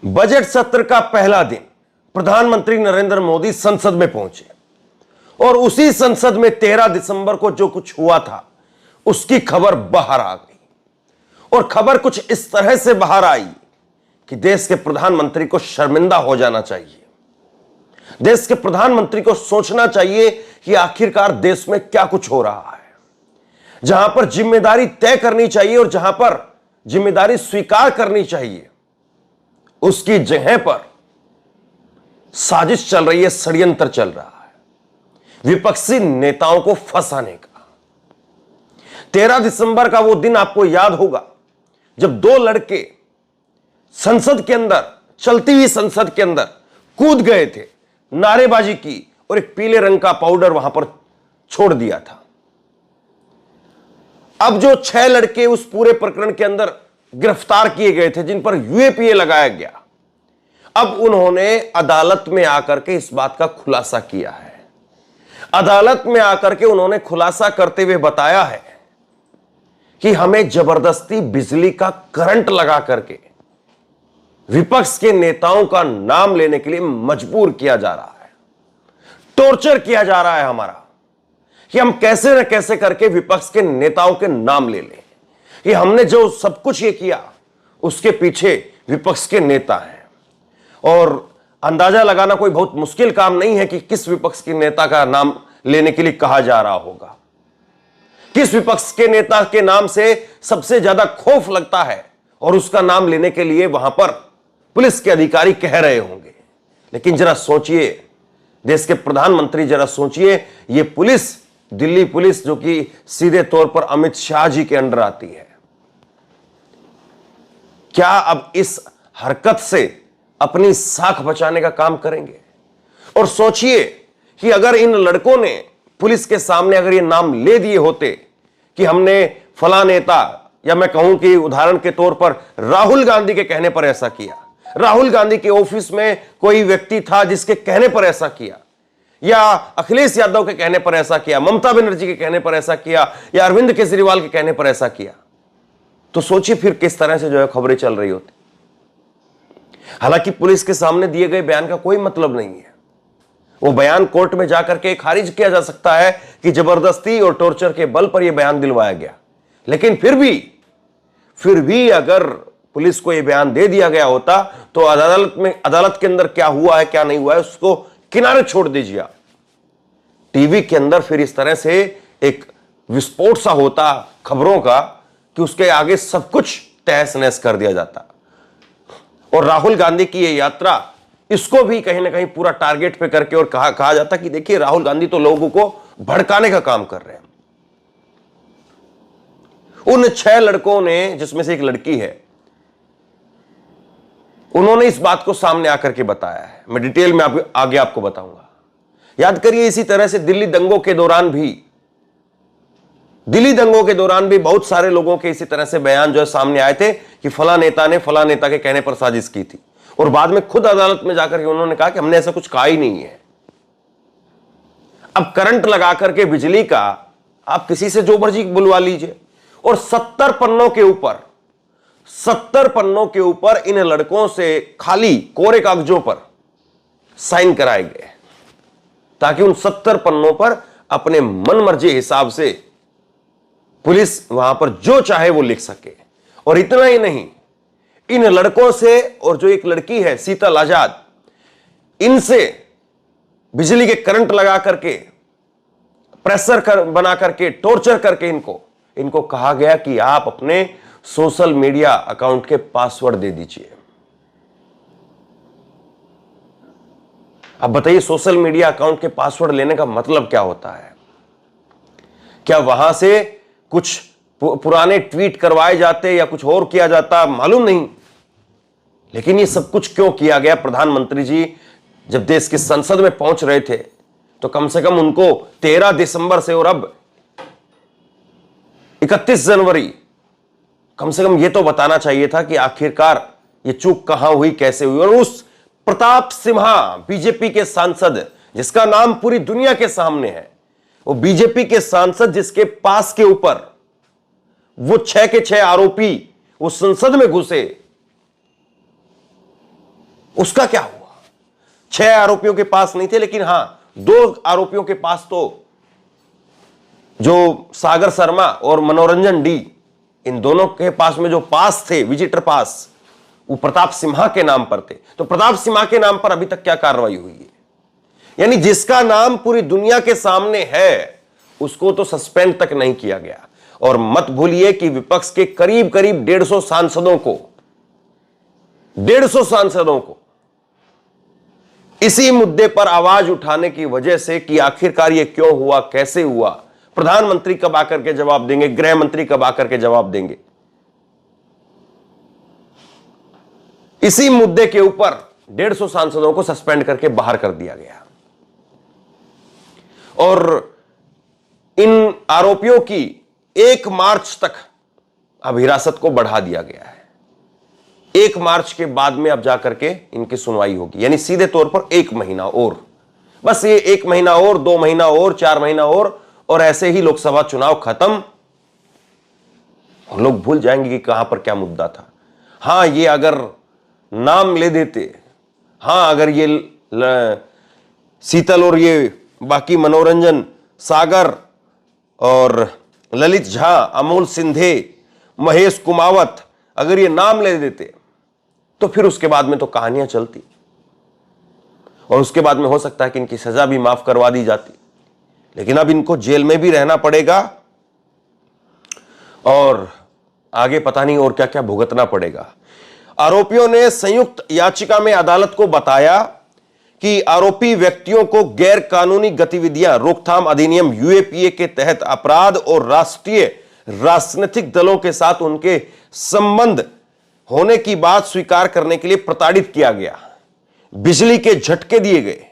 Budget सत्र का पहला दिन प्रधानमंत्री नरेंद्र मोदी संसद में पहुंचे और उसी संसद में 13 दिसंबर को जो कुछ हुआ था उसकी खबर बाहर आ गई। और खबर कुछ इस तरह से बाहर आई कि देश के प्रधानमंत्री को शर्मिंदा हो जाना चाहिए। देश के प्रधानमंत्री को सोचना चाहिए कि आखिरकार देश में क्या कुछ हो रहा है। जहां पर जिम्मेदारी तय करनी चाहिए और जहां पर जिम्मेदारी स्वीकार करनी चाहिए, उसकी जगह पर साजिश चल रही है, षड्यंत्र चल रहा है विपक्षी नेताओं को फंसाने का। 13 दिसंबर का वो दिन आपको याद होगा जब दो लड़के संसद के अंदर, चलती हुई संसद के अंदर कूद गए थे, नारेबाजी की और एक पीले रंग का पाउडर वहां पर छोड़ दिया था। अब जो 6 लड़के उस पूरे प्रकरण के अंदर गिरफ्तार किए गए थे, जिन पर यूएपीए लगाया गया, अब उन्होंने अदालत में आकर के इस बात का खुलासा किया है। अदालत में आकर के उन्होंने खुलासा करते हुए बताया है कि हमें जबरदस्ती बिजली का करंट लगा करके विपक्ष के नेताओं का नाम लेने के लिए मजबूर किया जा रहा है, टॉर्चर किया जा रहा है हमारा, कि हम कैसे न कैसे करके विपक्ष के नेताओं के नाम ले लें। कि हमने जो सब कुछ ये किया उसके पीछे विपक्ष के नेता हैं। और अंदाजा लगाना कोई बहुत मुश्किल काम नहीं है कि किस विपक्ष के नेता का नाम लेने के लिए कहा जा रहा होगा, किस विपक्ष के नेता के नाम से सबसे ज्यादा खौफ लगता है और उसका नाम लेने के लिए वहां पर पुलिस के अधिकारी कह रहे होंगे। लेकिन जरा सोचिए, देश के प्रधानमंत्री, जरा सोचिए, ये पुलिस, दिल्ली पुलिस, जो कि सीधे तौर पर अमित शाह जी के अंडर आती है, क्या अब इस हरकत से अपनी साख बचाने का काम करेंगे? और सोचिए कि अगर इन लड़कों ने पुलिस के सामने अगर ये नाम ले दिए होते कि हमने फला नेता, या मैं कहूं कि उदाहरण के तौर पर राहुल गांधी के कहने पर ऐसा किया, राहुल गांधी के ऑफिस में कोई व्यक्ति था जिसके कहने पर ऐसा किया, या अखिलेश यादव के कहने पर ऐसा किया, ममता बनर्जी के कहने पर ऐसा किया, या अरविंद केजरीवाल के कहने पर ऐसा किया, तो सोचिए फिर किस तरह से जो है खबरें चल रही होती। हालांकि पुलिस के सामने दिए गए बयान का कोई मतलब नहीं है। वो बयान कोर्ट में जाकर के खारिज किया जा सकता है कि जबरदस्ती और टॉर्चर के बल पर यह बयान दिलवाया गया। लेकिन फिर भी अगर पुलिस को यह बयान दे दिया गया होता तो अदालत के अंदर क्या हुआ है क्या नहीं हुआ है उसको किनारे छोड़ दीजिए। टीवी के अंदर फिर इस तरह से एक विस्फोट सा होता खबरों का कि उसके आगे सब कुछ तहस नहस कर दिया जाता। और राहुल गांधी की यह यात्रा, इसको भी कहीं ना कहीं पूरा टारगेट पे करके और कहा जाता कि देखिए राहुल गांधी तो लोगों को भड़काने का काम कर रहे हैं। उन 6 लड़कों ने, जिसमें से एक लड़की है, उन्होंने इस बात को सामने आकर के बताया है। मैं डिटेल में आगे आपको बताऊंगा। याद करिए, इसी तरह से दिल्ली दंगों के दौरान भी बहुत सारे लोगों के इसी तरह से बयान जो है सामने आए थे कि फला नेता ने फला नेता के कहने पर साजिश की थी, और बाद में खुद अदालत में जाकर के उन्होंने कहा कि हमने ऐसा कुछ कहा ही नहीं है। अब करंट लगा करके बिजली का आप किसी से जो मर्जी बुलवा लीजिए, और 70 पन्नों के ऊपर इन लड़कों से खाली कोरे कागजों पर साइन कराए गए ताकि उन 70 पन्नों पर अपने मन मर्जी हिसाब से पुलिस वहां पर जो चाहे वो लिख सके। और इतना ही नहीं, इन लड़कों से, और जो एक लड़की है शीतल आजाद, इनसे बिजली के करंट लगा करके, प्रेशर बना करके, टॉर्चर करके इनको कहा गया कि आप अपने सोशल मीडिया अकाउंट के पासवर्ड दे दीजिए। अब बताइए, सोशल मीडिया अकाउंट के पासवर्ड लेने का मतलब क्या होता है? क्या वहां से कुछ पुराने ट्वीट करवाए जाते या कुछ और किया जाता, मालूम नहीं। लेकिन ये सब कुछ क्यों किया गया? प्रधानमंत्री जी जब देश की संसद में पहुंच रहे थे तो कम से कम उनको 13 दिसंबर से और अब 31 जनवरी, कम से कम ये तो बताना चाहिए था कि आखिरकार ये चूक कहां हुई, कैसे हुई। और उस प्रताप सिम्हा, बीजेपी के सांसद, जिसका नाम पूरी दुनिया के सामने है, वो बीजेपी के सांसद जिसके पास के ऊपर वो 6 के 6 आरोपी वो संसद में घुसे, उसका क्या हुआ? 6 आरोपियों के पास नहीं थे, लेकिन हां 2 आरोपियों के पास तो, जो सागर शर्मा और मनोरंजन डी, इन दोनों के पास में जो पास थे, विजिटर पास, वो प्रताप सिम्हा के नाम पर थे। तो प्रताप सिम्हा के नाम पर अभी तक क्या कार्रवाई हुई है? यानी जिसका नाम पूरी दुनिया के सामने है उसको तो सस्पेंड तक नहीं किया गया। और मत भूलिए कि विपक्ष के करीब करीब 150 सांसदों को इसी मुद्दे पर आवाज उठाने की वजह से कि आखिरकार ये क्यों हुआ, कैसे हुआ, प्रधानमंत्री कब आकर के जवाब देंगे, गृह मंत्री कब आकर के जवाब देंगे, इसी मुद्दे के ऊपर 150 सांसदों को सस्पेंड करके बाहर कर दिया गया। और इन आरोपियों की 1 मार्च तक अब हिरासत को बढ़ा दिया गया है। 1 मार्च के बाद में अब जाकर के इनकी सुनवाई होगी, यानी सीधे तौर पर 1 महीना और, बस ये 1 महीना और, 2 महीना और, 4 महीना और ऐसे ही लोकसभा चुनाव खत्म। और लोग भूल जाएंगे कि कहां पर क्या मुद्दा था। हां, ये अगर नाम ले देते, हां अगर ये शीतल और ये बाकी मनोरंजन, सागर और ललित झा, अमोल सिंधे, महेश कुमावत, अगर ये नाम ले देते तो फिर उसके बाद में तो कहानियां चलती और उसके बाद में हो सकता है कि इनकी सजा भी माफ करवा दी जाती। लेकिन अब इनको जेल में भी रहना पड़ेगा और आगे पता नहीं और क्या क्या भुगतना पड़ेगा। आरोपियों ने संयुक्त याचिका में अदालत को बताया कि आरोपी व्यक्तियों को गैर कानूनी गतिविधियां रोकथाम अधिनियम यूएपीए के तहत अपराध और राष्ट्रीय राजनीतिक दलों के साथ उनके संबंध होने की बात स्वीकार करने के लिए प्रताड़ित किया गया, बिजली के झटके दिए गए।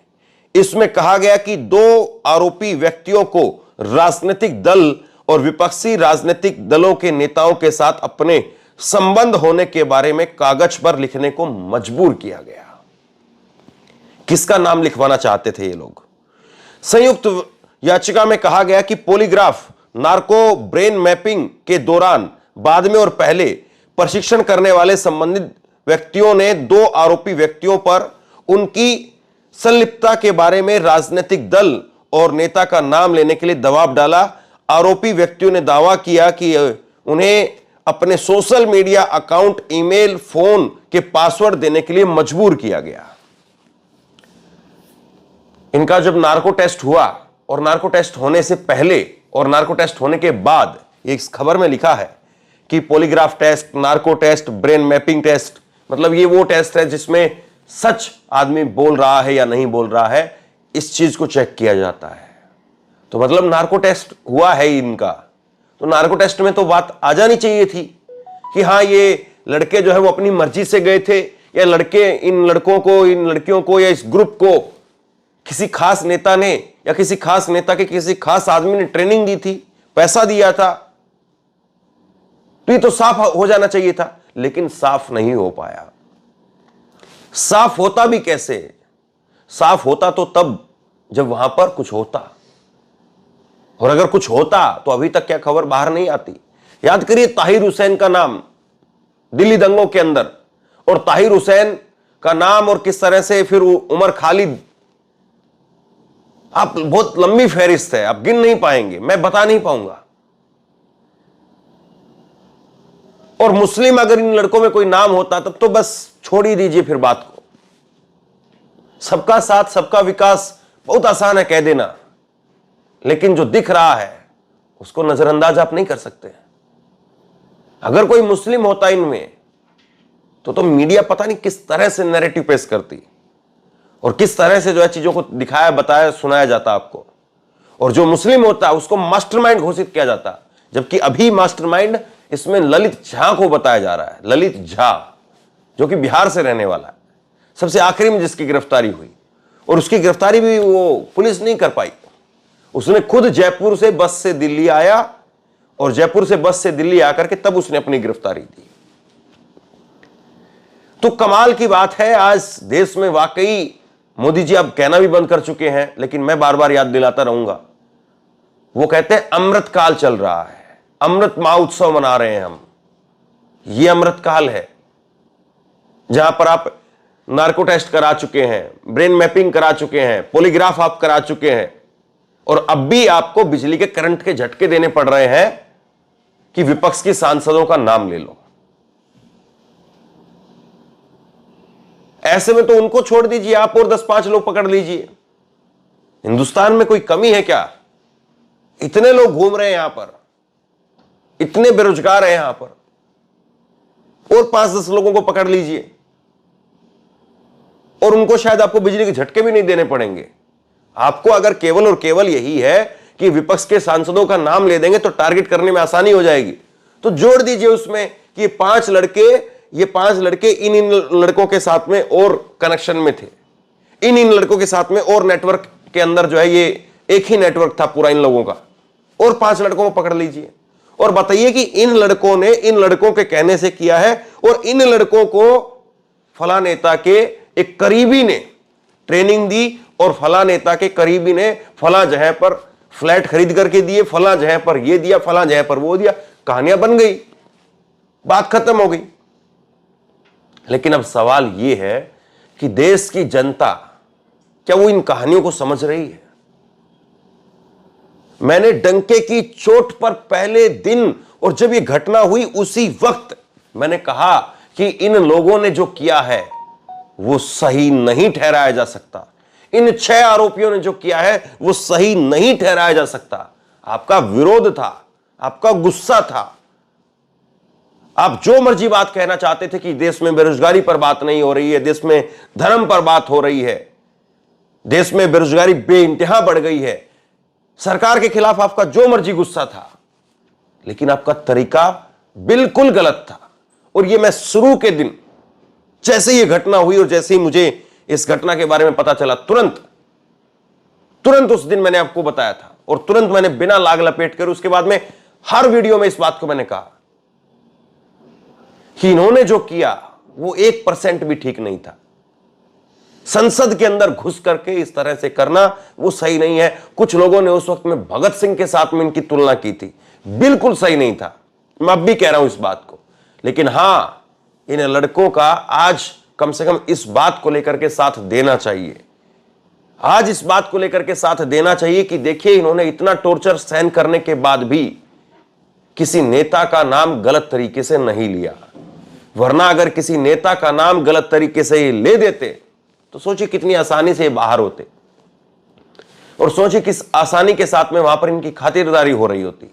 इसमें कहा गया कि 2 आरोपी व्यक्तियों को राजनीतिक दल और विपक्षी राजनीतिक दलों के नेताओं के साथ अपने संबंध होने के बारे में कागज पर लिखने को मजबूर किया गया। किसका नाम लिखवाना चाहते थे ये लोग? संयुक्त याचिका में कहा गया कि पॉलीग्राफ, नार्को ब्रेन मैपिंग के दौरान, बाद में और पहले प्रशिक्षण करने वाले संबंधित व्यक्तियों ने 2 आरोपी व्यक्तियों पर उनकी संलिप्तता के बारे में राजनीतिक दल और नेता का नाम लेने के लिए दबाव डाला। आरोपी व्यक्तियों ने दावा किया कि उन्हें अपने social media account, email, phone के पासवर्ड देने के लिए मजबूर किया गया। इनका जब नार्को टेस्ट हुआ और नार्को टेस्ट होने से पहले और नार्को टेस्ट होने के बाद, एक खबर में लिखा है कि polygraph test, narco test, brain mapping test, मतलब ये वो टेस्ट है जिसमें सच आदमी बोल रहा है या नहीं बोल रहा है, इस चीज को चेक किया जाता है। तो मतलब नार्को टेस्ट हुआ है इनका, तो नार्को टेस्ट में तो बात आ जानी चाहिए थी कि हाँ ये लड़के जो है वो अपनी मर्जी से गए थे, या लड़के इन लड़कों को, इन लड़कियों को या इस ग्रुप को किसी खास नेता ने या किसी खास नेता के किसी खास आदमी ने ट्रेनिंग दी थी, पैसा दिया था, तो ये तो साफ हो जाना चाहिए था। लेकिन साफ नहीं हो पाया। साफ होता भी कैसे? साफ होता तो तब जब वहां पर कुछ होता, और अगर कुछ होता तो अभी तक क्या खबर बाहर नहीं आती। याद करिए ताहिर हुसैन का नाम दिल्ली दंगों के अंदर, और ताहिर हुसैन का नाम और किस तरह से फिर उमर खालिद, आप बहुत लंबी फहरिस्त है, आप गिन नहीं पाएंगे, मैं बता नहीं पाऊंगा। और मुस्लिम अगर इन लड़कों में कोई नाम होता तब तो बस छोड़ ही दीजिए फिर बात को। सबका साथ सबका विकास बहुत आसान है कह देना, लेकिन जो दिख रहा है उसको नजरअंदाज आप नहीं कर सकते। अगर कोई मुस्लिम होता इनमें तो मीडिया पता नहीं किस तरह से नैरेटिव पेश करती और किस तरह से जो है चीजों को दिखाया, बताया, सुनाया जाता आपको। और जो मुस्लिम होता है उसको मास्टरमाइंड घोषित किया जाता, जबकि अभी मास्टरमाइंड इसमें ललित झा को बताया जा रहा है। ललित झा जो कि बिहार से रहने वाला है, सबसे आखिरी में जिसकी गिरफ्तारी हुई, और उसकी गिरफ्तारी भी वो पुलिस नहीं कर पाई। उसने खुद जयपुर से बस से दिल्ली आया और जयपुर से बस से दिल्ली आकर के तब उसने अपनी गिरफ्तारी दी। तो कमाल की बात है, आज देश में वाकई मोदी जी अब कहना भी बंद कर चुके हैं, लेकिन मैं बार बार याद दिलाता रहूंगा। वो कहते हैं अमृत काल चल रहा है, अमृत महोत्सव मना रहे हैं हम। ये अमृत काल है जहां पर आप नार्को टेस्ट करा चुके हैं, ब्रेन मैपिंग करा चुके हैं, पॉलीग्राफ आप करा चुके हैं, और अब भी आपको बिजली के करंट के झटके देने पड़ रहे हैं कि विपक्ष की सांसदों का नाम ले लो। ऐसे में तो उनको छोड़ दीजिए, आप और 10-5 लोग पकड़ लीजिए। हिंदुस्तान में कोई कमी है क्या? इतने लोग घूम रहे हैं यहां पर, इतने बेरोजगार हैं यहां पर, और 5-10 लोगों को पकड़ लीजिए और उनको शायद आपको बिजली के झटके भी नहीं देने पड़ेंगे। आपको अगर केवल और केवल यही है कि विपक्ष के सांसदों का नाम ले देंगे तो टारगेट करने में आसानी हो जाएगी, तो जोड़ दीजिए उसमें कि ये 5 लड़के इन लड़कों के साथ में और कनेक्शन में थे, इन लड़कों के साथ में और नेटवर्क के अंदर जो है, ये एक ही नेटवर्क था पूरा इन लोगों का, और 5 लड़कों को पकड़ लीजिए और बताइए कि इन लड़कों ने इन लड़कों के कहने से किया है, और इन लड़कों को फला नेता के एक करीबी ने ट्रेनिंग दी, और फला नेता के करीबी ने फला जगह पर फ्लैट खरीद करके दिए, फला जगह पर ये दिया, फला जगह पर वो दिया, कहानियां बन गई, बात खत्म हो गई। लेकिन अब सवाल यह है कि देश की जनता क्या वो इन कहानियों को समझ रही है? मैंने डंके की चोट पर पहले दिन, और जब ये घटना हुई उसी वक्त मैंने कहा कि इन लोगों ने जो किया है वो सही नहीं ठहराया जा सकता, इन 6 आरोपियों ने जो किया है वो सही नहीं ठहराया जा सकता। आपका विरोध था, आपका गुस्सा था, आप जो मर्जी बात कहना चाहते थे कि देश में बेरोजगारी पर बात नहीं हो रही है, देश में धर्म पर बात हो रही है, देश में बेरोजगारी बेइंतहा बढ़ गई है, सरकार के खिलाफ आपका जो मर्जी गुस्सा था, लेकिन आपका तरीका बिल्कुल गलत था। और ये मैं शुरू के दिन जैसे ये घटना हुई और जैसे ही मुझे इस घटना के बारे में पता चला, तुरंत उस दिन मैंने आपको बताया था, और तुरंत मैंने बिना लाग लपेट कर उसके बाद में हर वीडियो में इस बात को मैंने कहा कि इन्होंने जो किया वो 1% भी ठीक नहीं था। संसद के अंदर घुस करके इस तरह से करना वो सही नहीं है। कुछ लोगों ने उस वक्त में भगत सिंह के साथ में इनकी तुलना की थी, बिल्कुल सही नहीं था, मैं अब भी कह रहा हूं इस बात को। लेकिन हां, इन लड़कों का आज कम से कम इस बात को लेकर के साथ देना चाहिए, आज इस बात को लेकर के साथ देना चाहिए कि देखिए, इन्होंने इतना टॉर्चर सहन करने के बाद भी किसी नेता का नाम गलत तरीके से नहीं लिया, वरना अगर किसी नेता का नाम गलत तरीके से ले देते तो सोचिए कितनी आसानी से बाहर होते, और सोचिए किस आसानी के साथ में वहां पर इनकी खातिरदारी हो रही होती,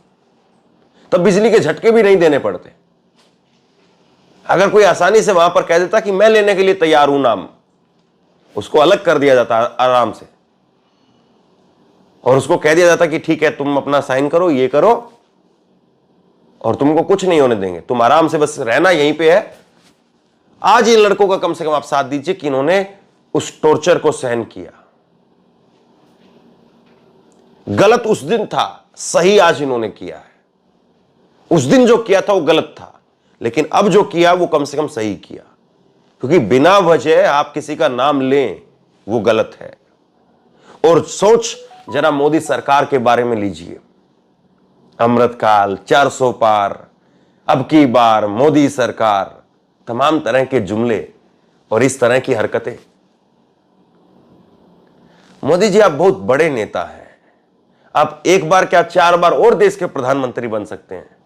तब बिजली के झटके भी नहीं देने पड़ते। अगर कोई आसानी से वहां पर कह देता कि मैं लेने के लिए तैयार हूं नाम, उसको अलग कर दिया जाता आराम से, और उसको कह दिया जाता कि ठीक है, तुम अपना साइन करो, ये करो, और तुमको कुछ नहीं होने देंगे, तुम आराम से बस रहना यहीं पे है। आज इन लड़कों का कम से कम आप साथ दीजिए कि इन्होंने उस टॉर्चर को सहन किया। गलत उस दिन था, सही आज इन्होंने किया है। उस दिन जो किया था वो गलत था, लेकिन अब जो किया वो कम से कम सही किया, क्योंकि बिना वजह आप किसी का नाम लें वो गलत है। और सोच जरा मोदी सरकार के बारे में लीजिए, अमृतकाल, 400 पार, अब की बार मोदी सरकार, तमाम तरह के जुमले और इस तरह की हरकतें। मोदी जी, आप बहुत बड़े नेता हैं, आप एक बार क्या 4 बार और देश के प्रधानमंत्री बन सकते हैं,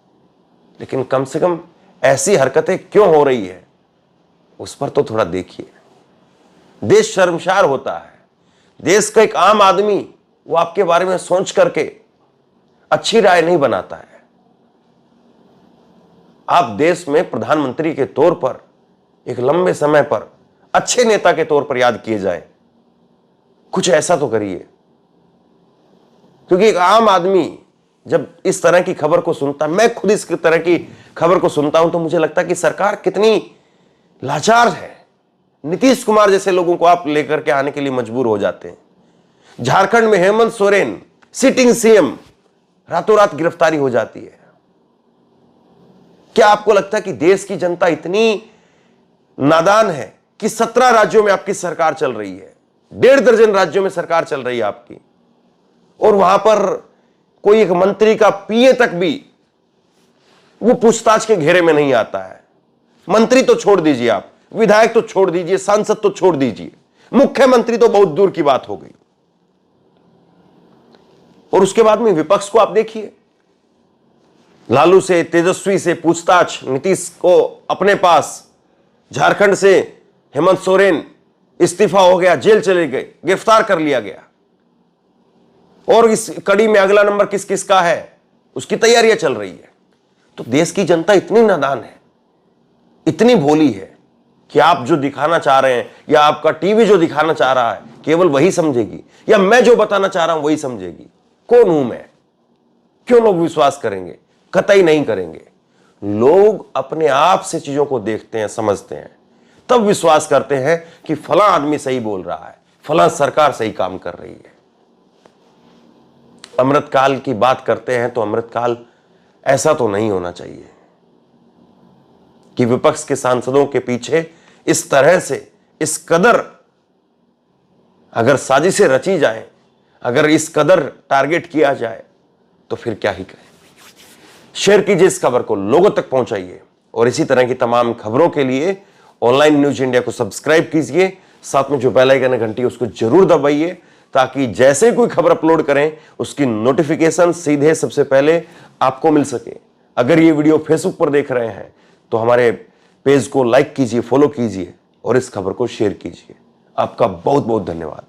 लेकिन कम से कम ऐसी हरकतें क्यों हो रही है उस पर तो थोड़ा देखिए। देश शर्मसार होता है, देश का एक आम आदमी वो आपके बारे में सोच करके अच्छी राय नहीं बनाता है। आप देश में प्रधानमंत्री के तौर पर एक लंबे समय पर अच्छे नेता के तौर पर याद किए जाए, कुछ ऐसा तो करिए। क्योंकि एक आम आदमी जब इस तरह की खबर को सुनता, मैं खुद इस तरह की खबर को सुनता हूं, तो मुझे लगता है कि सरकार कितनी लाचार है। नीतीश कुमार जैसे लोगों को आप लेकर के आने के लिए मजबूर हो जाते हैं। झारखंड में हेमंत सोरेन सिटिंग सीएम, रातों रात गिरफ्तारी हो जाती है। क्या आपको लगता है कि देश की जनता इतनी नादान है कि 17 राज्यों में आपकी सरकार चल रही है, 1.5 दर्जन राज्यों में सरकार चल रही है आपकी, और वहां पर कोई एक मंत्री का पीए तक भी वो पूछताछ के घेरे में नहीं आता है। मंत्री तो छोड़ दीजिए आप, विधायक तो छोड़ दीजिए, सांसद तो छोड़ दीजिए, मुख्यमंत्री तो बहुत दूर की बात हो गई। और उसके बाद में विपक्ष को आप देखिए, लालू से, तेजस्वी से पूछताछ, नीतीश को अपने पास, झारखंड से हेमंत सोरेन इस्तीफा हो गया, जेल चले गए, गिरफ्तार कर लिया गया। और इस कड़ी में अगला नंबर किस किस का है, उसकी तैयारियां चल रही है। तो देश की जनता इतनी नादान है, इतनी भोली है कि आप जो दिखाना चाह रहे हैं या आपका टीवी जो दिखाना चाह रहा है केवल वही समझेगी, या मैं जो बताना चाह रहा हूं वही समझेगी। कौन हूं मैं? क्यों लोग विश्वास करेंगे? कतई नहीं करेंगे। लोग अपने आप से चीजों को देखते हैं, समझते हैं, तब विश्वास करते हैं कि फला आदमी सही बोल रहा है, फला सरकार सही काम कर रही है। अमृतकाल की बात करते हैं तो अमृतकाल ऐसा तो नहीं होना चाहिए कि विपक्ष के सांसदों के पीछे इस तरह से, इस कदर अगर साजिशें रची जाए, अगर इस कदर टारगेट किया जाए तो फिर क्या ही कहें। शेयर कीजिए इस खबर को, लोगों तक पहुंचाइए, और इसी तरह की तमाम खबरों के लिए ऑनलाइन न्यूज इंडिया को सब्सक्राइब कीजिए। साथ में जो बेल आइकन है घंटी, उसको जरूर दबाइए, ताकि जैसे कोई खबर अपलोड करें उसकी नोटिफिकेशन सीधे सबसे पहले आपको मिल सके। अगर ये वीडियो फेसबुक पर देख रहे हैं तो हमारे पेज को लाइक कीजिए, फॉलो कीजिए और इस खबर को शेयर कीजिए। आपका बहुत बहुत धन्यवाद।